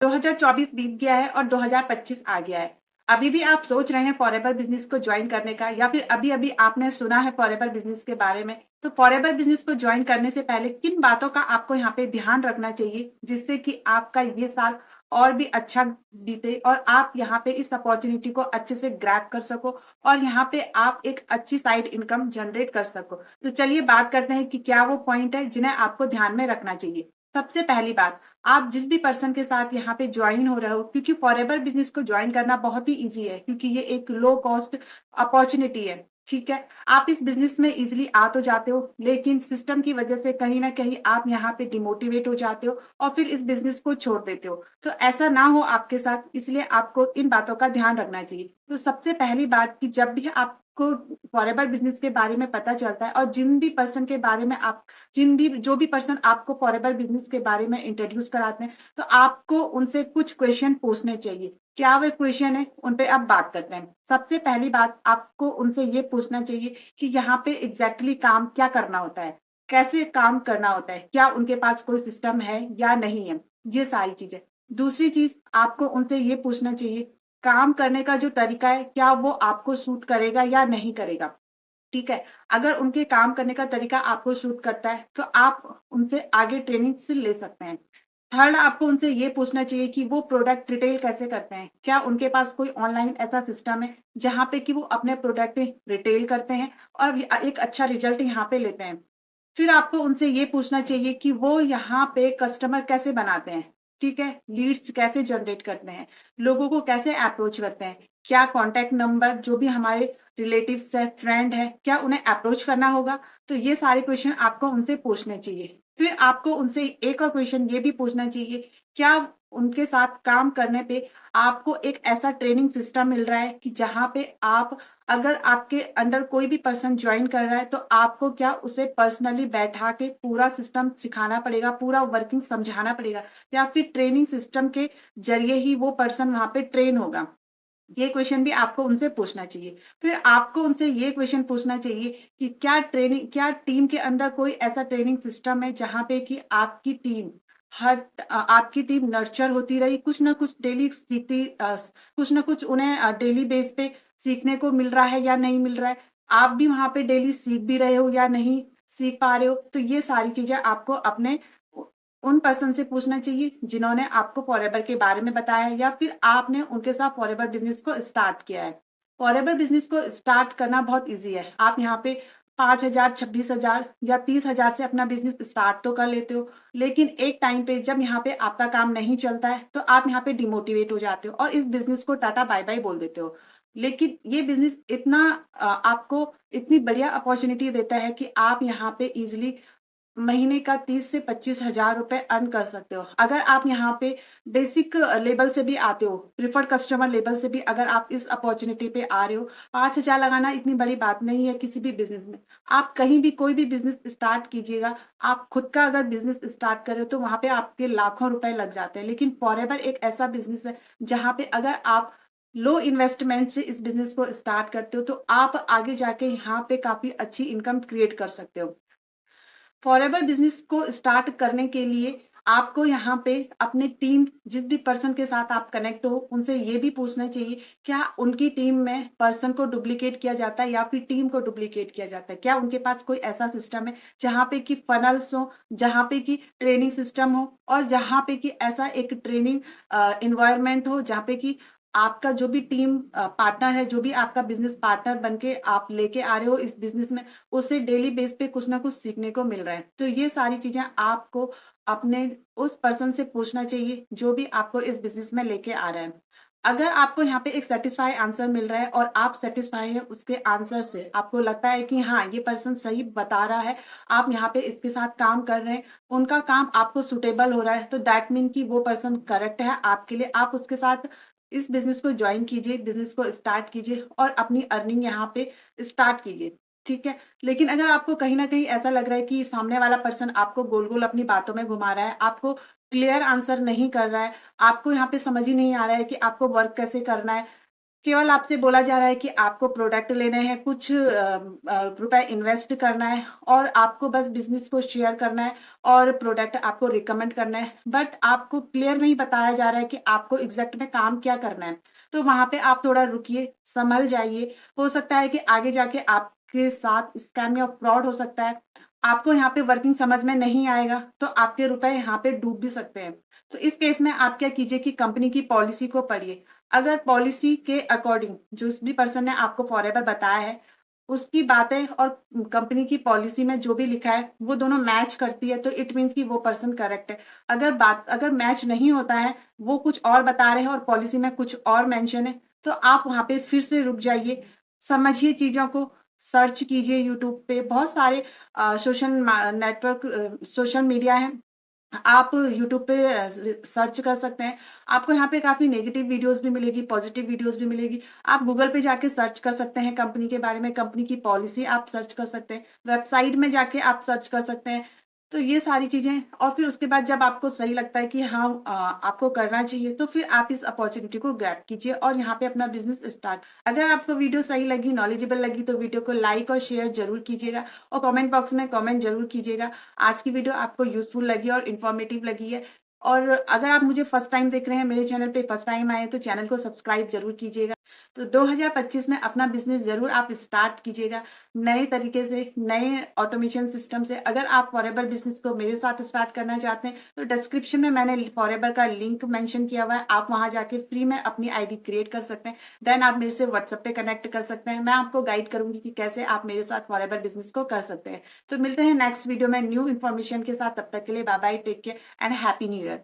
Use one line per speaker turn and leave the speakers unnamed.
2024 बीत गया है और 2025 आ गया है। अभी भी आप सोच रहे हैं फॉरेवर बिज़नेस को जॉइन करने का या फिर अभी-अभी आपने सुना है फॉरेवर बिज़नेस के बारे में, तो फॉरेवर बिज़नेस को जॉइन करने से पहले किन बातों का आपको यहाँ पे ध्यान रखना चाहिए, जिससे कि आपका ये साल और भी अच्छा बीते और आप यहाँ पे इस अपॉर्च्युनिटी को अच्छे से ग्रैब कर सको और यहाँ पे आप एक अच्छी साइड इनकम जनरेट कर सको। तो चलिए बात करते हैं कि क्या वो पॉइंट है जिन्हें आपको ध्यान में रखना चाहिए। सबसे पहली बात, आप जिस भी पर्सन के साथ यहाँ पे ज्वाइन हो रहे हो, क्योंकि फॉरेवर बिजनेस को ज्वाइन करना बहुत ही ईजी है, क्योंकि ये एक लो कॉस्ट अपॉर्चुनिटी है। ठीक है, आप इस बिजनेस में इजिली आ तो जाते हो, लेकिन सिस्टम की वजह से कहीं ना कहीं आप यहाँ पे डिमोटिवेट हो जाते हो और फिर इस बिजनेस को छोड़ देते हो। तो ऐसा ना हो आपके साथ, इसलिए आपको इन बातों का ध्यान रखना चाहिए। तो सबसे पहली बात कि जब भी आपको फॉरेवर बिजनेस के बारे में पता चलता है और जिन भी जो भी पर्सन आपको फॉरेवर बिजनेस के बारे में इंट्रोड्यूस कराते हैं, तो आपको उनसे कुछ क्वेश्चन पूछने चाहिए। क्या वे क्वेश्चन है, उन पे आप बात करते हैं। सबसे पहली बात, आपको उनसे ये पूछना चाहिए कि यहाँ पे एग्जैक्टली काम क्या करना होता है, कैसे काम करना होता है, क्या उनके पास कोई सिस्टम है या नहीं है, ये सारी चीजें। दूसरी चीज, आपको उनसे ये पूछना चाहिए काम करने का जो तरीका है, क्या वो आपको सूट करेगा या नहीं करेगा। ठीक है, अगर उनके काम करने का तरीका आपको सूट करता है, तो आप उनसे आगे ट्रेनिंग से ले सकते हैं। थर्ड, आपको उनसे ये पूछना चाहिए कि वो प्रोडक्ट रिटेल कैसे करते हैं, क्या उनके पास कोई ऑनलाइन ऐसा सिस्टम है जहाँ पे कि वो अपने प्रोडक्ट रिटेल करते हैं और एक अच्छा रिजल्ट यहाँ पे लेते हैं। फिर आपको उनसे ये पूछना चाहिए कि वो यहाँ पे कस्टमर कैसे बनाते हैं, ठीक है? लीड्स कैसे जनरेट करते हैं, लोगों को कैसे अप्रोच करते हैं, क्या कॉन्टैक्ट नंबर जो भी हमारे रिलेटिव्स है, फ्रेंड है, क्या उन्हें अप्रोच करना होगा? तो ये सारे क्वेश्चन आपको उनसे पूछने चाहिए। फिर आपको उनसे एक और क्वेश्चन ये भी पूछना चाहिए, क्या उनके साथ काम करने पे आपको एक ऐसा ट्रेनिंग सिस्टम मिल रहा है कि जहाँ पे आप अगर आपके अंडर कोई भी पर्सन ज्वाइन कर रहा है, तो आपको क्या उसे पर्सनली बैठा के पूरा सिस्टम सिखाना पड़ेगा, पूरा वर्किंग समझाना पड़ेगा या फिर ट्रेनिंग सिस्टम के ज़रिए ही वो पर्सन वहाँ पे ट्रेन होगा? ये क्वेश्चन भी आपको उनसे पूछना चाहिए। फिर आपको उनसे ये क्वेश्चन पूछना चाहिए कि क्या टीम के अंदर कोई ऐसा ट्रेनिंग सिस्टम है जहाँ पे कि आपकी टीम नर्चर होती रही, कुछ ना कुछ कुछ ना कुछ उन्हें डेली बेस पे सीखने को मिल रहा है या नहीं मिल रहा है। आप भी वहाँ पे डेली सीख भी रहे हो या नहीं सीख पा रहे हो। तो ये सारी चीज़ें आपको अपने उ उन पर्सन से पूछना चाहिए जिन्होंने आपको फॉरएवर के बारे में बताया है या फिर आपने उनके साथ फॉरएवर बिज़नेस को स्टार्ट किया है। फॉरएवर बिज़नेस को स्टार्ट करना बहुत ईज़ी है। आप यहाँ पे 5,000, 26,000 या 30,000 से अपना बिज़नेस स्टार्ट तो कर लेते हो, लेकिन एक टाइम पे जब यहाँ पे आपका काम नहीं चलता है, तो आप यहाँ पे डिमोटिवेट हो जाते हो और इस बिज़नेस को टाटा बाय-बाय बोल देते हो। लेकिन ये बिज़नेस आपको इतनी बढ़िया अपॉर्च्युनिटी देता है कि आप यहाँ पे ईज़िली महीने का 30 से 25,000 रुपए अर्न कर सकते हो। अगर आप यहाँ पे बेसिक लेवल से भी आते हो, प्रेफर्ड कस्टमर लेवल से भी अगर आप इस अपॉर्च्युनिटी पे आ रहे हो, 5,000 लगाना इतनी बड़ी बात नहीं है किसी भी बिज़नेस में। आप कहीं भी कोई भी बिज़नेस स्टार्ट कीजिएगा, आप खुद का अगर बिज़नेस स्टार्ट कर रहे हो तो वहाँ पे आपके लाखों रुपए लग जाते हैं। लेकिन फॉरएवर एक ऐसा बिज़नेस है जहाँ पे अगर आप लो इन्वेस्टमेंट से इस बिज़नेस को स्टार्ट करते हो, तो आप आगे जाके यहाँ पे काफ़ी अच्छी इनकम क्रिएट कर सकते हो। फॉरएवर बिजनेस को स्टार्ट करने के लिए आपको यहाँ पे अपनी टीम जिस भी पर्सन के साथ आप कनेक्ट हो उनसे ये भी पूछना चाहिए क्या उनकी टीम में पर्सन को डुप्लीकेट किया जाता है या फिर टीम को डुप्लीकेट किया जाता है, क्या उनके पास कोई ऐसा सिस्टम है जहाँ पे कि फनल्स हो, जहाँ पे कि ट्रेनिंग सिस्टम हो और जहाँ पे कि ऐसा एक ट्रेनिंग इन्वायरमेंट हो जहाँ पे कि आपका जो भी टीम पार्टनर है, जो भी आपका बिजनेस पार्टनर बन के आप लेके आ रहे हो इस बिजनेस में, उससे डेली बेस पे कुछ ना कुछ सीखने को मिल रहा है। तो ये सारी चीज़ें आपको अपने उस पर्सन से पूछना चाहिए जो भी आपको इस बिज़नेस में लेके आ रहा है। अगर आपको यहाँ पे एक सैटिस्फाई आंसर मिल रहा है और आप सैटिस्फाई हैं उसके आंसर से, आपको लगता है कि हाँ, ये पर्सन सही बता रहा है, आप यहाँ पे इसके साथ काम कर रहे हैं, उनका काम आपको सूटेबल हो रहा है, तो दैट मीन कि वो पर्सन करेक्ट है आपके लिए। आप उसके साथ इस बिज़नेस को जॉइन कीजिए, बिज़नेस को स्टार्ट कीजिए और अपनी अर्निंग यहाँ पे स्टार्ट कीजिए। ठीक है? लेकिन अगर आपको कहीं न कहीं ऐसा लग रहा है कि सामने वाला पर्सन आपको गोल-गोल अपनी बातों में घुमा रहा है, आपको क्लियर आंसर नहीं कर रहा है, आपको यहाँ पे समझ ही नहीं आ रहा है कि आपको वर्क कैसे करना है, केवल आपसे बोला जा रहा है कि आपको प्रोडक्ट लेने हैं, कुछ रुपए इन्वेस्ट करना है और आपको बस बिज़नेस को शेयर करना है और प्रोडक्ट आपको रिकमेंड करना है। बट आपको क्लियर नहीं बताया जा रहा है कि आपको एग्ज़ैक्ट में काम क्या करना है। तो वहाँ पे आप थोड़ा रुकिए, संभल जाइए। हो सकता है कि आगे जाके आपके साथ स्कैम या फ्रॉड हो सकता है। आपको यहाँ पे वर्किंग समझ में नहीं आएगा, तो आपके रुपए यहाँ पे डूब भी सकते हैं। तो इस केस में आप क्या कीजिए कि कंपनी की पॉलिसी को पढ़िए। अगर पॉलिसी के अकॉर्डिंग जिस भी पर्सन ने आपको फॉरएवर बताया है, उसकी बातें और कंपनी की पॉलिसी में जो भी लिखा है, वो दोनों मैच करती है, तो इट मीन्स कि वो पर्सन करेक्ट है। अगर मैच नहीं होता है, वो कुछ और बता रहे हैं और पॉलिसी में कुछ और मेंशन है, तो आप वहाँ पे फिर से रुक जाइए, समझिए चीज़ों को, सर्च कीजिए यूट्यूब पे। बहुत सारे सोशल मीडिया हैं, आप यूट्यूब पे सर्च कर सकते हैं। आपको यहाँ पे काफ़ी नेगेटिव वीडियोज़ भी मिलेगी, पॉज़िटिव वीडियोज़ भी मिलेगी। आप गूगल पे जाके सर्च कर सकते हैं कंपनी के बारे में, कंपनी की पॉलिसी आप सर्च कर सकते हैं, वेबसाइट में जाके आप सर्च कर सकते हैं। तो ये सारी चीज़ें और फिर उसके बाद जब आपको सही लगता है कि हाँ आपको करना चाहिए, तो फिर आप इस अपॉर्च्युनिटी को ग्रैब कीजिए और यहाँ पे अपना बिज़नेस स्टार्ट। अगर आपको वीडियो सही लगी, नॉलेजेबल लगी, तो वीडियो को लाइक और शेयर ज़रूर कीजिएगा और कमेंट बॉक्स में कमेंट ज़रूर कीजिएगा। आज की वीडियो आपको यूज़फुल लगी और इन्फॉर्मेटिव लगी है और अगर आप मुझे फर्स्ट टाइम देख रहे हैं, मेरे चैनल पे फर्स्ट टाइम आए हैं, तो चैनल को सब्सक्राइब ज़रूर कीजिएगा। तो 2025 में अपना बिज़नेस ज़रूर आप स्टार्ट कीजिएगा, नए तरीके से, नए ऑटोमेशन सिस्टम से। अगर आप फॉरएवर बिज़नेस को मेरे साथ स्टार्ट करना चाहते हैं, तो डिस्क्रिप्शन में मैंने फॉरएवर का लिंक मेंशन किया हुआ है, आप वहाँ जाके फ्री में अपनी आईडी क्रिएट कर सकते हैं। देन आप मेरे से व्हाट्सएप पे कनेक्ट कर सकते हैं। मैं आपको गाइड करूँगी कि कैसे आप मेरे साथ फॉरएवर बिज़नेस को कर सकते हैं। तो मिलते हैं नेक्स्ट वीडियो में न्यू इन्फॉर्मेशन के साथ। तब तक के लिए bye bye, take care and happy new year.